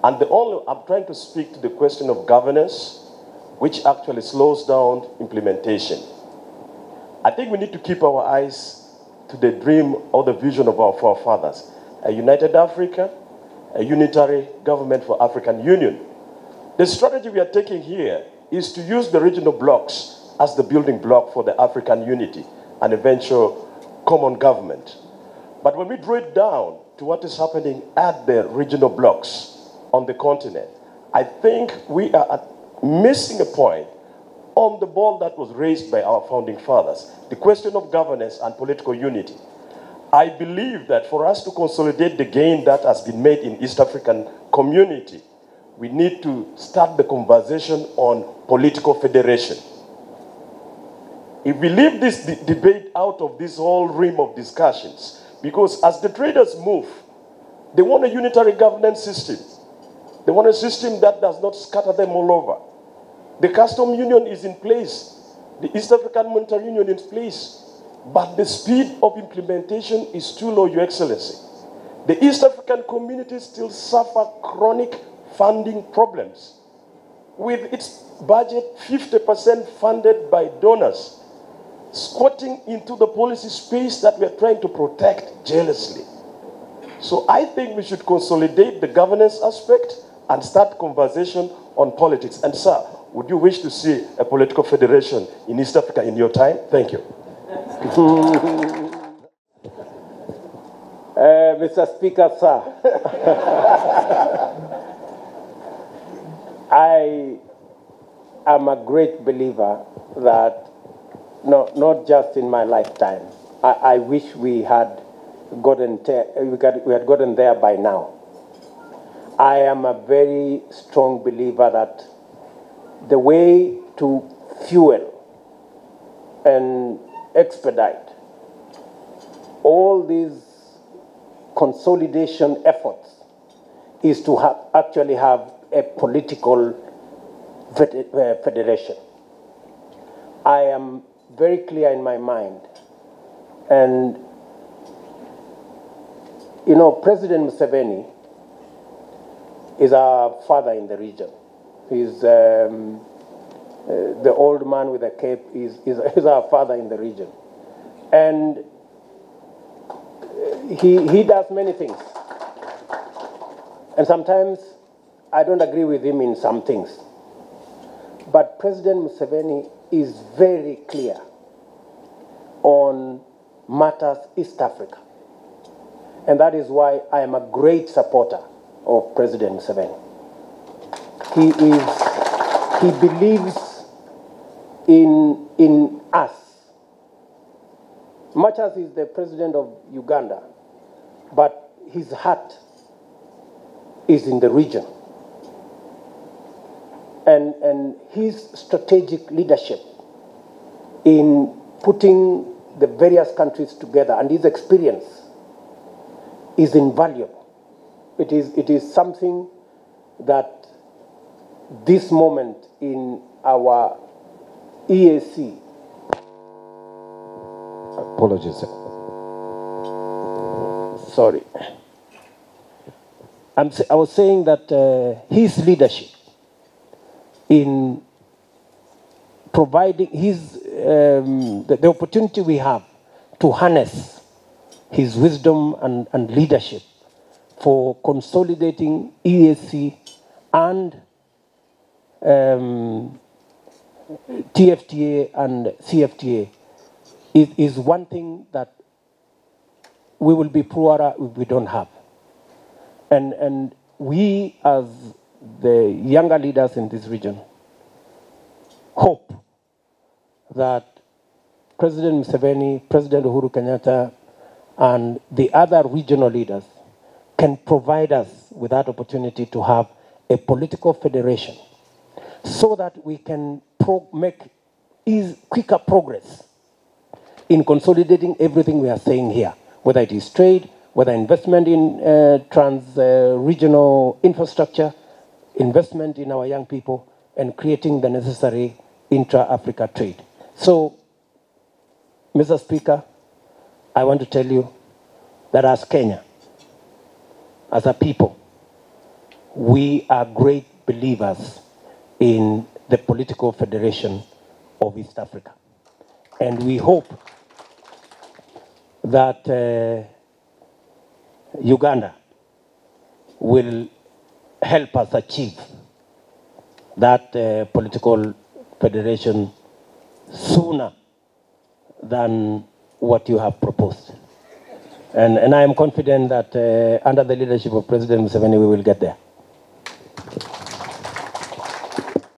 And I'm trying to speak to the question of governance, which actually slows down implementation. I think we need to keep our eyes to the dream or the vision of our forefathers. A united Africa, a unitary government for African Union. The strategy we are taking here is to use the regional blocks as the building block for the African unity and eventual common government. But when we draw it down to what is happening at the regional blocks on the continent, I think we are missing a point on the ball that was raised by our founding fathers, the question of governance and political unity. I believe that for us to consolidate the gain that has been made in East African community, we need to start the conversation on political federation. If we leave this debate out of this whole realm of discussions, because as the traders move, they want a unitary governance system. They want a system that does not scatter them all over. The custom union is in place. The East African Monetary Union is in place. But the speed of implementation is too low, Your Excellency. The East African community still suffer chronic funding problems, with its budget 50% funded by donors, squatting into the policy space that we are trying to protect jealously. So I think we should consolidate the governance aspect and start conversation on politics. And sir, would you wish to see a political federation in East Africa in your time? Thank you. Mr. Speaker, sir, I am a great believer that not just in my lifetime. I wish we had gotten there by now. I am a very strong believer that the way to fuel and expedite all these consolidation efforts is to actually have a political federation. I am very clear in my mind, and you know, President Museveni is our father in the region. He's the old man with a cape is our father in the region, and he does many things, and sometimes I don't agree with him in some things. But President Museveni is very clear on matters East Africa. And that is why I am a great supporter of President Museveni. He believes in us. Much as he's the president of Uganda, but his heart is in the region. And his strategic leadership in putting the various countries together and his experience is invaluable. It is something that this moment in our EAC. Apologies. Sorry. I was saying that his leadership in providing the opportunity we have to harness his wisdom and leadership for consolidating EAC and TFTA and CFTA is one thing that we will be poorer if we don't have. And we, as the younger leaders in this region, hope that President Museveni, President Uhuru Kenyatta, and the other regional leaders can provide us with that opportunity to have a political federation so that we can make quicker progress in consolidating everything we are saying here, whether it is trade, whether investment in trans-regional infrastructure, investment in our young people, and creating the necessary intra-Africa trade. So, Mr. Speaker, I want to tell you that as Kenya, as a people, we are great believers in the political federation of East Africa. And we hope that Uganda will help us achieve that political federation sooner than what you have proposed. And I am confident that under the leadership of President Museveni, we will get there.